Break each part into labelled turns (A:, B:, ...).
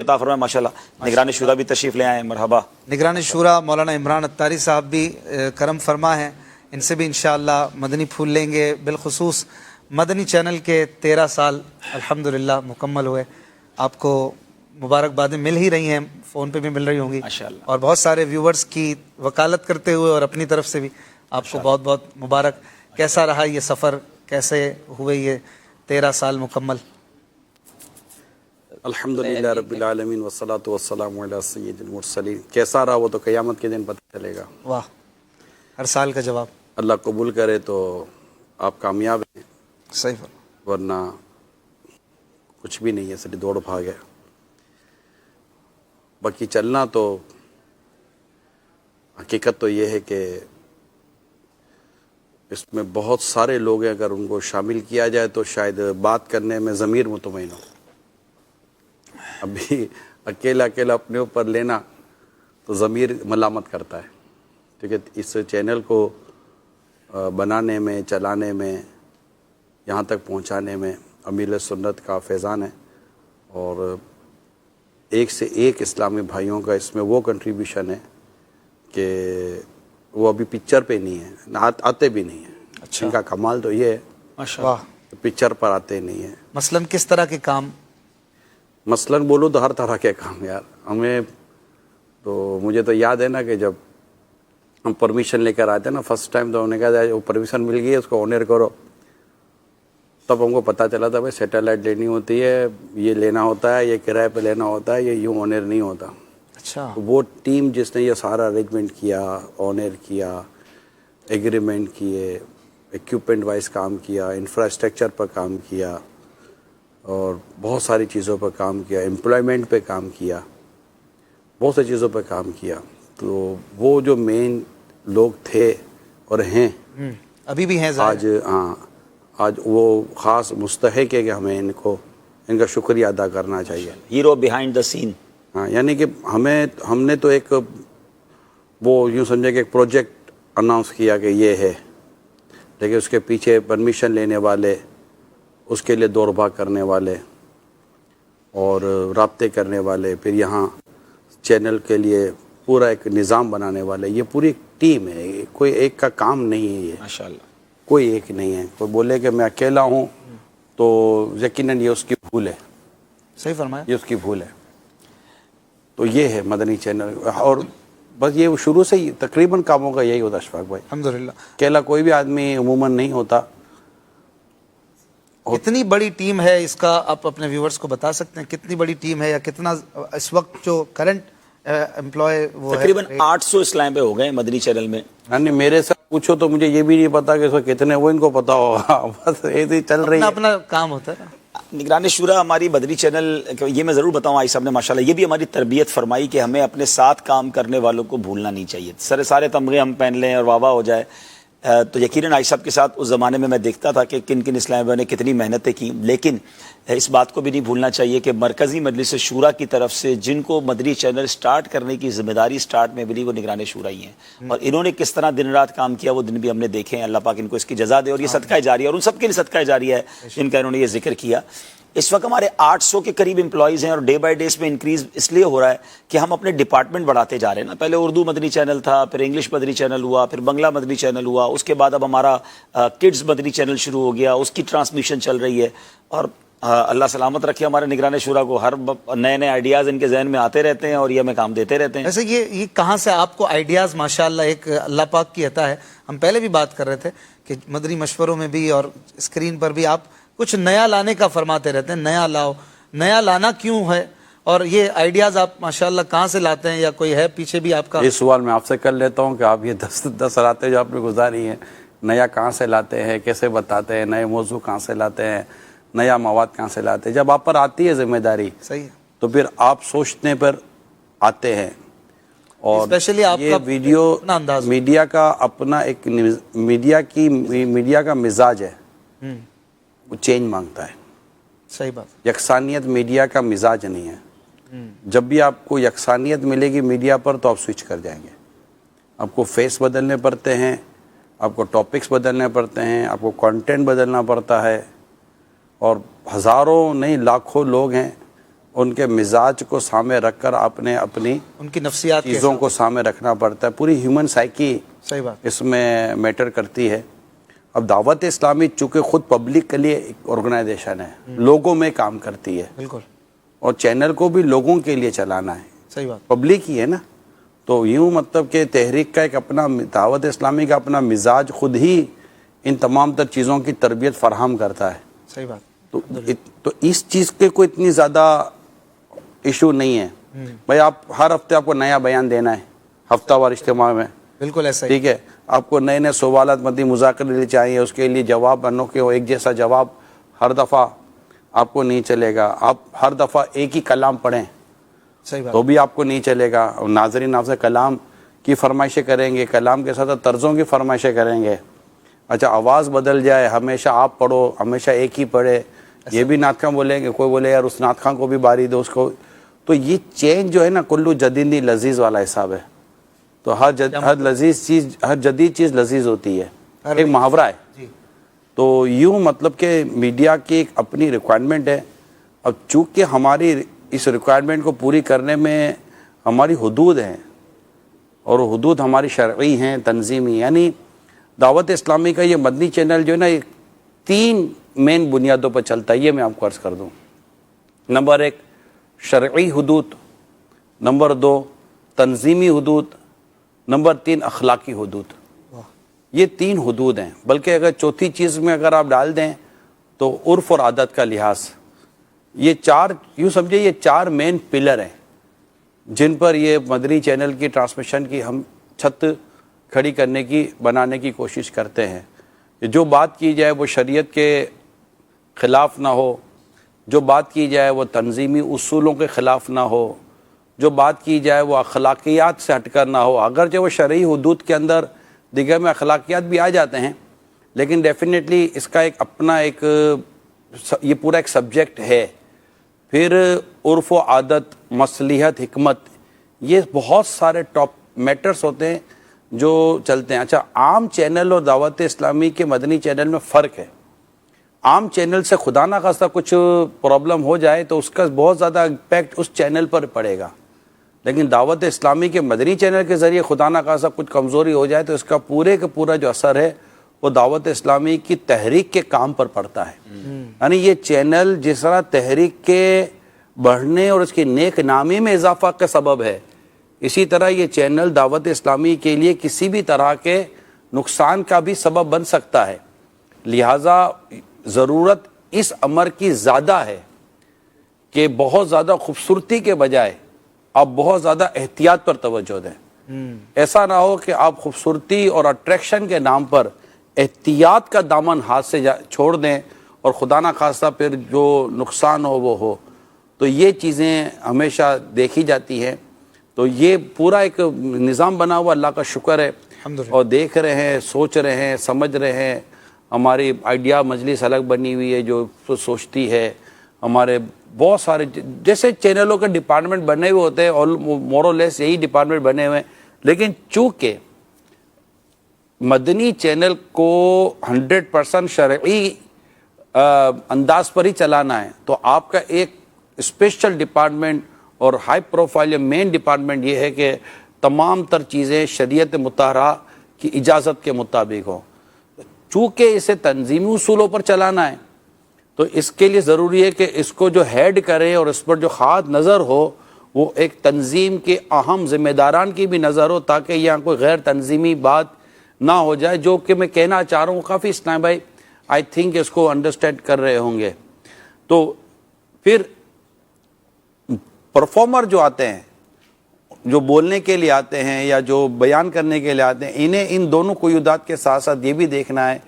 A: عطا فرمائے ماشاءاللہ۔ نگران شورا بھی تشریف لے آئے، مرحبا۔
B: نگران شورا مولانا عمران اتاری صاحب بھی کرم فرما ہیں، ان سے بھی انشاءاللہ مدنی پھول لیں گے۔ بالخصوص مدنی چینل کے 13 سال الحمدللہ مکمل ہوئے، آپ کو مبارکبادیں مل ہی رہی ہیں، فون پہ بھی مل رہی ہوں گی،
A: ماشاءاللہ۔
B: اور بہت سارے ویورز کی وکالت کرتے ہوئے اور اپنی طرف سے بھی آپ کو بہت بہت مبارک۔ کیسا رہا یہ سفر، کیسے ہوئے یہ 13 سال مکمل؟
C: الحمدللہ رب العالمین والصلاة والسلام علی سید المرسلین۔ کیسا رہا وہ تو قیامت کے دن پتہ چلے گا۔
B: واہ، ہر سال کا جواب۔
C: اللہ قبول کرے تو آپ کامیاب ہیں،
B: صحیح فرما۔
C: ورنہ کچھ بھی نہیں ہے، صرف دوڑ بھاگ ہے۔ باقی چلنا تو حقیقت تو یہ ہے کہ اس میں بہت سارے لوگ ہیں، اگر ان کو شامل کیا جائے تو شاید بات کرنے میں ضمیر مطمئن ہو۔ ابھی اکیلا اپنے اوپر لینا تو ضمیر ملامت کرتا ہے، کیونکہ اس چینل کو بنانے میں، چلانے میں، یہاں تک پہنچانے میں امیر سنت کا فیضان ہے، اور ایک سے ایک اسلامی بھائیوں کا اس میں وہ کنٹریبیوشن ہے کہ وہ ابھی پکچر پہ نہیں ہے، آتے بھی نہیں ہیں۔ ان کا کمال تو یہ ہے
B: ماشاءاللہ،
C: پکچر پر آتے نہیں ہیں۔
B: مثلاً کس طرح کے کام؟
C: مثلاً بولو تو ہر طرح کے کام یار، ہمیں تو مجھے تو یاد ہے نا کہ جب ہم پرمیشن لے کر آتے نا فرسٹ ٹائم، تو انہوں نے کہا وہ پرمیشن مل گئی ہے، اس کو آنر کرو۔ تب ہم کو پتہ چلا تھا بھائی سیٹلائٹ لینی ہوتی ہے، یہ لینا ہوتا ہے، یہ کرائے پہ لینا ہوتا ہے، یہ یوں آنر نہیں ہوتا۔
B: اچھا،
C: وہ ٹیم جس نے یہ سارا ارینجمنٹ کیا، آنر کیا، ایگریمنٹ کیے، ایکوپمنٹ وائز کام کیا، انفراسٹرکچر پر کام کیا، اور بہت ساری چیزوں پر کام کیا، امپلائمنٹ پہ کام کیا، بہت سی چیزوں پہ کام کیا، تو وہ جو مین لوگ تھے اور ہیں
B: ابھی بھی ہیں
C: آج، آج وہ خاص مستحق ہے کہ ہمیں ان کا شکریہ ادا کرنا چاہیے۔
A: ہیرو بیہائنڈ دا سین۔
C: ہاں، یعنی کہ ہم نے تو ایک وہ یوں سمجھے کہ ایک پروجیکٹ اناؤنس کیا کہ یہ ہے، لیکن اس کے پیچھے پرمیشن لینے والے، اس کے لیے دوڑ بھاگ کرنے والے اور رابطے کرنے والے، پھر یہاں چینل کے لیے پورا ایک نظام بنانے والے، یہ پوری ٹیم ہے، کوئی ایک کا کام نہیں ہے یہ،
A: ماشاءاللہ۔
C: کوئی ایک نہیں ہے۔ کوئی بولے کہ میں اکیلا ہوں تو یقیناً یہ اس کی بھول ہے،
B: صحیح فرمایا۔
C: یہ اس کی بھول ہے۔ تو یہ ہے مدنی چینل، اور بس یہ شروع سے ہی تقریباً کاموں کا یہی ہوتا ہے اشفاق بھائی،
B: الحمدللہ۔
C: اکیلا کوئی بھی آدمی عموماً نہیں ہوتا۔
B: کتنی بڑی ٹیم ہے اس کا، آپ اپنے ویورز کو بتا سکتے ہیں کتنی بڑی ٹیم ہے، یا کتنا اس وقت جو کرنٹ امپلائی وہ ہے؟
A: تقریباً 800 اسلام پہ ہو گئے مدنی چینل میں۔
C: یعنی میرے سے پوچھو تو مجھے یہ بھی نہیں پتا کہ اس میں کتنے، وہ ان کو پتا ہوگا، بس ایسی چل رہی ہے۔
B: اپنا کام ہوتا ہے نا۔
A: نگران شورا ہماری مدنی چینل، یہ میں ضرور بتاؤں، آئی صاحب نے ماشاءاللہ یہ بھی ہماری تربیت فرمائی کہ ہمیں اپنے ساتھ کام کرنے والوں کو بھولنا نہیں چاہیے۔ سارے تمغے ہم پہن لیں اور واہ واہ ہو جائے تو یقیناً آئی صاحب کے ساتھ اس زمانے میں دیکھتا تھا کہ کن اسلامی بھائیوں نے کتنی محنتیں کی، لیکن اس بات کو بھی نہیں بھولنا چاہیے کہ مرکزی مجلس شورا کی طرف سے جن کو مدنی چینل سٹارٹ کرنے کی ذمہ داری سٹارٹ میں ملی، وہ نگران شورا ہی ہیں، اور انہوں نے کس طرح دن رات کام کیا وہ دن بھی ہم نے دیکھے ہیں۔ اللہ پاک ان کو اس کی جزا دے، اور یہ صدقہ جاریہ ہے، اور ان سب کے لیے صدقہ جاریہ ہے جن کا انہوں نے یہ ذکر کیا۔ اس وقت ہمارے 800 کے قریب امپلائیز ہیں، اور ڈے بائی ڈے اس میں انکریز اس لیے ہو رہا ہے کہ ہم اپنے ڈپارٹمنٹ بڑھاتے جا رہے ہیں نا۔ پہلے اردو مدنی چینل تھا، پھر انگلش مدنی چینل ہوا، پھر بنگلہ مدنی چینل ہوا، اس کے بعد اب ہمارا کڈز مدنی چینل شروع ہو گیا، اس کی ٹرانسمیشن چل رہی ہے، اور اللہ سلامت رکھے ہمارے نگران شورا کو، ہر نئے آئیڈیاز ان کے ذہن میں آتے رہتے ہیں اور یہ ہمیں کام دیتے رہتے ہیں۔
B: ویسے یہ کہاں سے آپ کو آئیڈیاز؟ ماشاءاللہ ایک اللہ پاک کی عطا ہے۔ ہم پہلے بھی بات کر رہے تھے کہ مدنی مشوروں میں بھی اور اسکرین پر بھی آپ کچھ نیا لانے کا فرماتے رہتے ہیں، نیا لاؤ، نیا لانا کیوں ہے، اور یہ آئیڈیاز آپ ماشاءاللہ کہاں سے لاتے ہیں، یا کوئی ہے پیچھے بھی آپ کا؟
C: یہ سوال میں آپ سے کر لیتا ہوں کہ آپ یہ 10 راتیں جو آپ نے گزاری ہیں، نیا کہاں سے لاتے ہیں، کیسے بتاتے ہیں، نئے موضوع کہاں سے لاتے ہیں، نیا مواد کہاں سے لاتے ہیں؟ جب آپ پر آتی ہے ذمہ داری
B: صحیح ہے،
C: تو پھر آپ سوچنے پر آتے ہیں، اور
B: اسپیشلی آپ
C: یہ
B: کا
C: ویڈیو
B: اپنا انداز
C: میڈیا کا اپنا ایک میڈیا کا مزاج ہے، وہ چینج مانگتا ہے۔
B: صحیح بات۔
C: یکسانیت میڈیا کا مزاج نہیں ہے۔ جب بھی آپ کو یکسانیت ملے گی میڈیا پر تو آپ سوئچ کر جائیں گے۔ آپ کو فیس بدلنے پڑتے ہیں، آپ کو ٹاپکس بدلنے پڑتے ہیں، آپ کو کنٹینٹ بدلنا پڑتا ہے، اور ہزاروں نہیں لاکھوں لوگ ہیں، ان کے مزاج کو سامنے رکھ کر آپ نے اپنی
B: ان کی نفسیات کے
C: چیزوں کو سامنے رکھنا پڑتا ہے. پوری ہیومن سائیکی
B: صحیح بات.
C: اس میں میٹر کرتی ہے. اب دعوت اسلامی چونکہ خود پبلک کے لیے ایک آرگنائزیشن ہے, لوگوں میں کام کرتی ہے,
B: بالکل,
C: اور چینل کو بھی لوگوں کے لیے چلانا ہے,
B: صحیح بات.
C: پبلک ہی ہے نا. تو یوں مطلب کہ تحریک کا ایک اپنا, دعوت اسلامی کا اپنا مزاج خود ہی ان تمام تر چیزوں کی تربیت فراہم کرتا ہے.
B: صحیح بات.
C: تو اس چیز کے کوئی اتنی زیادہ ایشو نہیں ہے. بھائی آپ ہر ہفتے آپ کو نیا بیان دینا ہے ہفتہ وار اجتماع میں,
B: بالکل ایسا ہی.
C: ٹھیک ہے. آپ کو نئے نئے سوالات مدی مذاکرے لیے چاہیے, اس کے لیے جواب بنو کہ وہ ایک جیسا جواب ہر دفعہ آپ کو نہیں چلے گا. آپ ہر دفعہ ایک ہی کلام پڑھیں
B: صحیح بات.
C: تو بھی آپ کو نہیں چلے گا. ناظرین آپ سے کلام کی فرمائشیں کریں گے, کلام کے ساتھ طرزوں کی فرمائشیں کریں گے. اچھا آواز بدل جائے, ہمیشہ آپ پڑھو, ہمیشہ ایک ہی پڑھے, یہ بھی نعت خواں بولیں گے, کوئی بولے یار اس نعت خواں کو بھی باری دو اس کو. تو یہ چینج جو ہے نا کلو جدیدی لذیذ والا حساب ہے. تو ہر جدید چیز لذیذ ہوتی ہے, ایک محاورہ ہے.
B: جی.
C: تو یوں مطلب کہ میڈیا کی ایک اپنی ریکوائرمنٹ ہے. اب چونکہ ہماری اس ریکوائرمنٹ کو پوری کرنے میں ہماری حدود ہیں, اور حدود ہماری شرعی ہیں, تنظیمی. یعنی دعوت اسلامی کا یہ مدنی چینل جو ہے نا 3 مین بنیادوں پر چلتا ہے, یہ میں آپ کو عرض کر دوں. نمبر 1 شرعی حدود, نمبر 2 تنظیمی حدود, نمبر 3 اخلاقی حدود. یہ 3 حدود ہیں. بلکہ اگر چوتھی چیز میں اگر آپ ڈال دیں تو عرف اور عادت کا لحاظ. یہ 4 یوں سمجھے یہ 4 مین پلر ہیں جن پر یہ مدنی چینل کی ٹرانسمیشن کی ہم چھت کھڑی کرنے کی, بنانے کی کوشش کرتے ہیں. جو بات کی جائے وہ شریعت کے خلاف نہ ہو, جو بات کی جائے وہ تنظیمی اصولوں کے خلاف نہ ہو, جو بات کی جائے وہ اخلاقیات سے ہٹ کر نہ ہو. اگرچہ وہ شرعی حدود کے اندر دیگر میں اخلاقیات بھی آ جاتے ہیں, لیکن ڈیفینیٹلی اس کا ایک اپنا ایک یہ پورا ایک سبجیکٹ ہے. پھر عرف و عادت, مصلحت, حکمت, یہ بہت سارے ٹاپ میٹرز ہوتے ہیں جو چلتے ہیں. اچھا عام چینل اور دعوت اسلامی کے مدنی چینل میں فرق ہے. عام چینل سے خدا نہ خواستہ کچھ پرابلم ہو جائے تو اس کا بہت زیادہ امپیکٹ اس چینل پر پڑے گا, لیکن دعوت اسلامی کے مدنی چینل کے ذریعے خدا نہ خواستہ کچھ کمزوری ہو جائے تو اس کا پورے کا پورا جو اثر ہے وہ دعوت اسلامی کی تحریک کے کام پر پڑتا ہے. یعنی یہ چینل جس طرح تحریک کے بڑھنے اور اس کی نیک نامی میں اضافہ کا سبب ہے, اسی طرح یہ چینل دعوت اسلامی کے لیے کسی بھی طرح کے نقصان کا بھی سبب بن سکتا ہے. لہٰذا ضرورت اس امر کی زیادہ ہے کہ بہت زیادہ خوبصورتی کے بجائے آپ بہت زیادہ احتیاط پر توجہ دیں. ایسا نہ ہو کہ آپ خوبصورتی اور اٹریکشن کے نام پر احتیاط کا دامن ہاتھ سے چھوڑ دیں اور خدا نہ خواستہ پھر جو نقصان ہو وہ ہو. تو یہ چیزیں ہمیشہ دیکھی جاتی ہیں. تو یہ پورا ایک نظام بنا ہوا, اللہ کا شکر ہے, اور دیکھ رہے ہیں, سوچ رہے ہیں, سمجھ رہے ہیں. ہماری آئیڈیا مجلس الگ بنی ہوئی ہے جو سوچتی ہے. ہمارے بہت سارے جیسے چینلوں کے ڈپارٹمنٹ بنے ہوئے ہوتے ہیں, اور مور اور لیس یہی ڈپارٹمنٹ بنے ہوئے ہیں, لیکن چونکہ مدنی چینل کو 100% شرعی انداز پر ہی چلانا ہے تو آپ کا ایک اسپیشل ڈپارٹمنٹ اور ہائی پروفائل یا مین ڈپارٹمنٹ یہ ہے کہ تمام تر چیزیں شریعت مطہرہ کی اجازت کے مطابق ہوں. چونکہ اسے تنظیمی اصولوں پر چلانا ہے تو اس کے لیے ضروری ہے کہ اس کو جو ہیڈ کرے اور اس پر جو خاص نظر ہو وہ ایک تنظیم کے اہم ذمہ داران کی بھی نظر ہو, تاکہ یہاں کوئی غیر تنظیمی بات نہ ہو جائے. جو کہ میں کہنا چاہ رہا ہوں کافی اسلام بھائی آئی تھنک اس کو انڈرسٹینڈ کر رہے ہوں گے. تو پھر پرفارمر جو آتے ہیں, جو بولنے کے لیے آتے ہیں یا جو بیان کرنے کے لیے آتے ہیں, انہیں ان دونوں قیودات کے ساتھ ساتھ یہ بھی دیکھنا ہے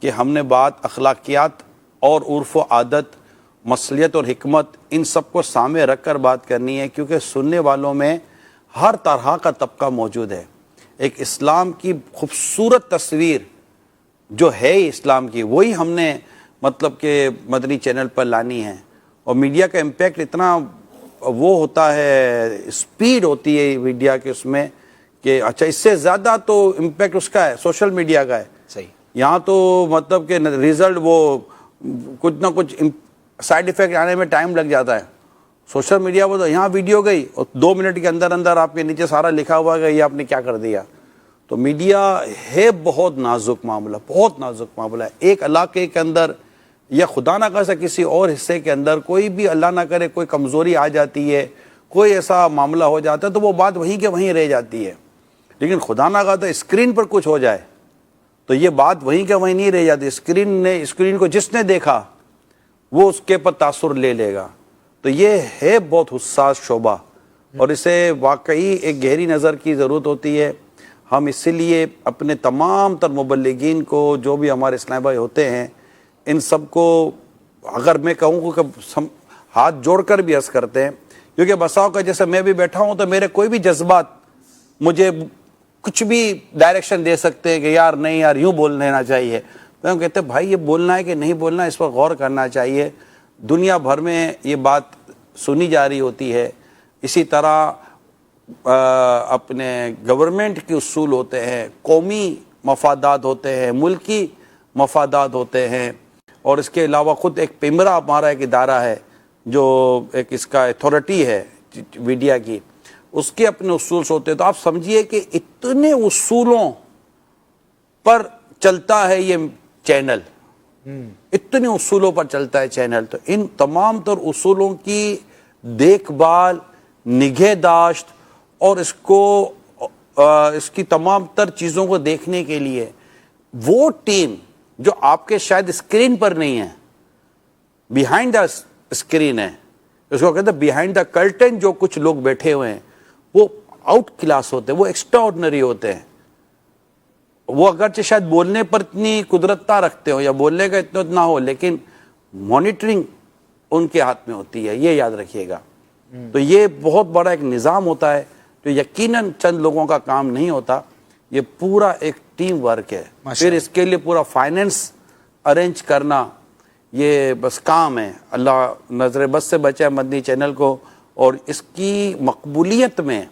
C: کہ ہم نے بات اخلاقیات اور عرف و عادت, مصلحت اور حکمت, ان سب کو سامنے رکھ کر بات کرنی ہے, کیونکہ سننے والوں میں ہر طرح کا طبقہ موجود ہے. ایک اسلام کی خوبصورت تصویر جو ہے اسلام کی وہی ہم نے مطلب کہ مدنی چینل پر لانی ہے. اور میڈیا کا امپیکٹ اتنا وہ ہوتا ہے, اسپیڈ ہوتی ہے میڈیا کے اس میں کہ اچھا اس سے زیادہ تو امپیکٹ اس کا ہے سوشل میڈیا کا ہے.
A: صحیح.
C: یہاں تو مطلب کہ رزلٹ وہ کچھ نہ کچھ سائیڈ ایفیکٹ آنے میں ٹائم لگ جاتا ہے. سوشل میڈیا پر تو یہاں ویڈیو گئی اور 2 منٹ کے اندر اندر آپ کے نیچے سارا لکھا ہوا ہے کہ یہ آپ نے کیا کر دیا. تو میڈیا ہے بہت نازک معاملہ, بہت نازک معاملہ ہے. ایک علاقے کے اندر یا خدا نہ کرے کسی اور حصے کے اندر کوئی بھی اللہ نہ کرے کوئی کمزوری آ جاتی ہے, کوئی ایسا معاملہ ہو جاتا ہے تو وہ بات وہیں کے وہیں رہ جاتی ہے. لیکن خدا نہ کرے اسکرین پر کچھ ہو جائے تو یہ بات وہیں کے وہیں نہیں رہ جاتی. اسکرین کو جس نے دیکھا وہ اس کے پر تاثر لے لے گا. تو یہ ہے بہت حساس شعبہ اور اسے واقعی ایک گہری نظر کی ضرورت ہوتی ہے. ہم اسی لیے اپنے تمام تر مبلغین کو, جو بھی ہمارے اسلام بھائی ہوتے ہیں, ان سب کو اگر میں کہوں کہ ہاتھ جوڑ کر بھی عرض کرتے ہیں, کیونکہ بساؤ کا جیسے میں بھی بیٹھا ہوں تو میرے کوئی بھی جذبات مجھے کچھ بھی ڈائریکشن دے سکتے ہیں کہ یار نہیں یار یوں بول لینا چاہیے. تو ہم کہتے ہیں بھائی یہ بولنا ہے کہ نہیں بولنا, اس پر غور کرنا چاہیے. دنیا بھر میں یہ بات سنی جا رہی ہوتی ہے. اسی طرح اپنے گورنمنٹ کے اصول ہوتے ہیں, قومی مفادات ہوتے ہیں, ملکی مفادات ہوتے ہیں, اور اس کے علاوہ خود ایک پیمرا ہمارا ایک ادارہ ہے جو ایک اس کا اتھارٹی ہے میڈیا کی, اس کے اپنے اصول ہوتے ہیں. تو آپ سمجھیے کہ اتنے اصولوں پر چلتا ہے یہ چینل, اتنے اصولوں پر چلتا ہے چینل. تو ان تمام تر اصولوں کی دیکھ بھال, نگہداشت اور اس کی تمام تر چیزوں کو دیکھنے کے لیے وہ ٹیم جو آپ کے شاید اسکرین پر نہیں ہے, بیہائنڈ دا اسکرین ہے, اس کو کہتے ہیں بیہائنڈ دا کرٹن, جو کچھ لوگ بیٹھے ہوئے ہیں وہ آؤٹ کلاس ہوتے ہیں, وہ ایکسٹرا آرڈنری ہوتے ہیں. وہ اگرچہ شاید بولنے پر اتنی قدرت نہ رکھتے ہو یا بولنے کا اتنا ہو, لیکن مانیٹرنگ ان کے ہاتھ میں ہوتی ہے, یہ یاد رکھیے گا. تو یہ بہت بڑا ایک نظام ہوتا ہے جو یقیناً چند لوگوں کا کام نہیں ہوتا, یہ پورا ایک ٹیم ورک ہے. پھر اس کے لیے پورا فائنینس ارینج کرنا یہ بس کام ہے. اللہ نظر بس سے بچائے مدنی چینل کو, اور اس کی مقبولیت میں,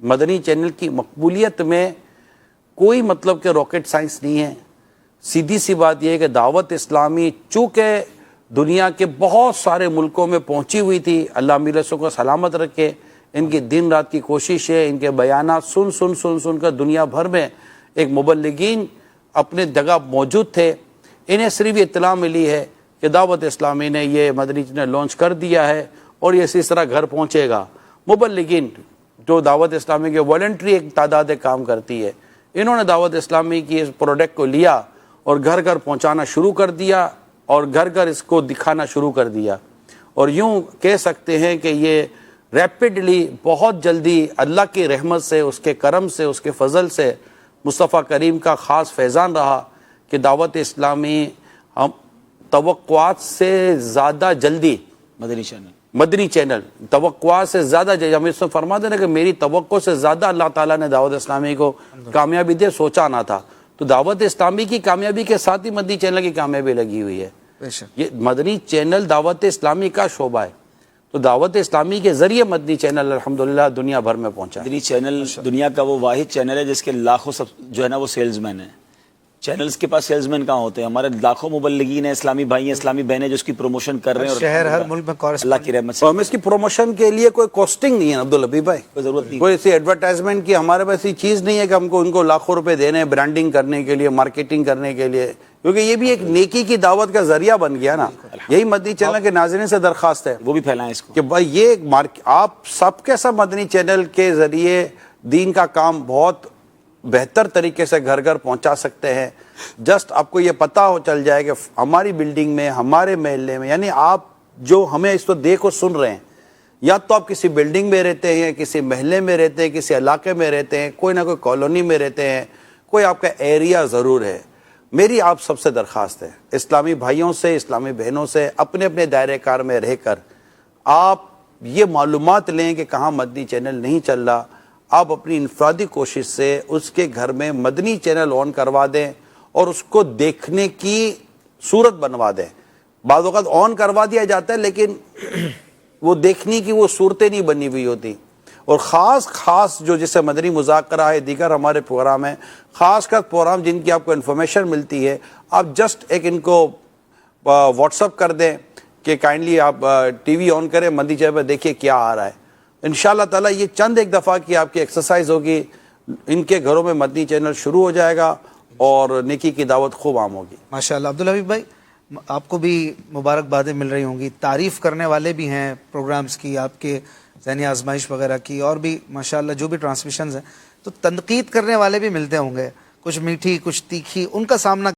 C: مدنی چینل کی مقبولیت میں کوئی مطلب کہ راکٹ سائنس نہیں ہے. سیدھی سی بات یہ ہے کہ دعوت اسلامی چونکہ دنیا کے بہت سارے ملکوں میں پہنچی ہوئی تھی, اللہ امیر رسول کو سلامت رکھے, ان کی دن رات کی کوشش ہے, ان کے بیانات سن کر دنیا بھر میں ایک مبلغین اپنے جگہ موجود تھے. انہیں صرف اطلاع ملی ہے کہ دعوت اسلامی نے یہ مدنی چینل لانچ کر دیا ہے اور یہ اسی طرح گھر پہنچے گا. مبلغین جو دعوت اسلامی کے والنٹری ایک تعداد کام کرتی ہے, انہوں نے دعوت اسلامی کی اس پروڈکٹ کو لیا اور گھر گھر پہنچانا شروع کر دیا اور گھر گھر اس کو دکھانا شروع کر دیا. اور یوں کہہ سکتے ہیں کہ یہ ریپڈلی بہت جلدی اللہ کی رحمت سے, اس کے کرم سے, اس کے فضل سے, مصطفیٰ کریم کا خاص فیضان رہا کہ دعوت اسلامی ہم توقعات سے زیادہ جلدی, مدنی چینل توقعات سے زیادہ جلدی, ہم اس میں فرما دینا کہ میری توقع سے زیادہ اللہ تعالیٰ نے دعوت اسلامی کو کامیابی دے, سوچا نہ تھا. تو دعوت اسلامی کی کامیابی کے ساتھ ہی مدنی چینل کی کامیابی لگی ہوئی ہے. یہ مدنی چینل دعوت اسلامی کا شعبہ ہے, تو دعوت اسلامی کے ذریعے مدنی چینل الحمدللہ دنیا بھر میں پہنچا.
A: مدنی چینل دنیا کا وہ واحد چینل ہے جس کے لاکھوں جو ہے نا وہ سیلز مین ہیں. چینلز کے پاس سیلز مین کہاں ہوتے ہیں؟ ہمارے لاکھوں مبلغین ہیں, اسلامی بھائی ہیں, اسلامی بہنیں جو اس کی پروموشن کر رہے ہیں, اور
B: شہر ہر ملک میں
A: اللہ کی رحمت سے.
C: ہم اس کی پروموشن کے لیے کوئی کاسٹنگ نہیں ہے عبدالحبیب بھائی,
A: کوئی ضرورت نہیں,
C: کوئی ایسی ایڈورٹائزمنٹ کی ہمارے پاس ایسی چیز نہیں ہے کہ ہم کو ان کو لاکھوں روپے دینے ہیں برانڈنگ کرنے کے لیے, مارکیٹنگ کرنے کے لیے, کیونکہ یہ بھی ایک نیکی کی دعوت کا ذریعہ بن گیا نا. یہی مدنی چینل کے ناظرین سے درخواست ہے
A: وہ بھی پھیلائیں اس کو
C: کہ بھائی یہ آپ سب کے سب مدنی چینل کے ذریعے دین کا کام بہت بہتر طریقے سے گھر گھر پہنچا سکتے ہیں. جسٹ آپ کو یہ پتہ ہو چل جائے کہ ہماری بلڈنگ میں, ہمارے محلے میں, یعنی آپ جو ہمیں اس کو دیکھ اور سن رہے ہیں, یا تو آپ کسی بلڈنگ میں رہتے ہیں, کسی محلے میں رہتے ہیں, کسی علاقے میں رہتے ہیں, کوئی نہ کوئی کالونی میں رہتے ہیں, کوئی آپ کا ایریا ضرور ہے. میری آپ سب سے درخواست ہے, اسلامی بھائیوں سے, اسلامی بہنوں سے, اپنے اپنے دائرہ کار میں رہ کر آپ یہ معلومات لیں کہ کہاں مدنی چینل نہیں چل رہا. آپ اپنی انفرادی کوشش سے اس کے گھر میں مدنی چینل آن کروا دیں اور اس کو دیکھنے کی صورت بنوا دیں. بعض اوقات آن کروا دیا جاتا ہے لیکن وہ دیکھنے کی وہ صورتیں نہیں بنی ہوئی ہوتی. اور خاص جو جسے مدنی مذاکرہ ہے, دیگر ہمارے پروگرام ہیں, خاص کر پروگرام جن کی آپ کو انفارمیشن ملتی ہے, آپ جسٹ ایک ان کو واٹس اپ کر دیں کہ کائنڈلی آپ ٹی وی آن کریں، مدنی چینل پہ دیکھیے کیا آ رہا ہے. انشاءاللہ تعالیٰ یہ چند ایک دفعہ کی آپ کی ایکسرسائز ہوگی، ان کے گھروں میں مدنی چینل شروع ہو جائے گا اور نیکی کی دعوت خوب عام ہوگی.
B: ماشاءاللہ. عبدالحبیب بھائی آپ کو بھی مبارکبادیں مل رہی ہوں گی، تعریف کرنے والے بھی ہیں پروگرامز کی، آپ کے ذہنی آزمائش وغیرہ کی، اور بھی ماشاءاللہ جو بھی ٹرانسمیشنز ہیں، تو تنقید کرنے والے بھی ملتے ہوں گے، کچھ میٹھی کچھ تیکھی، ان کا سامنا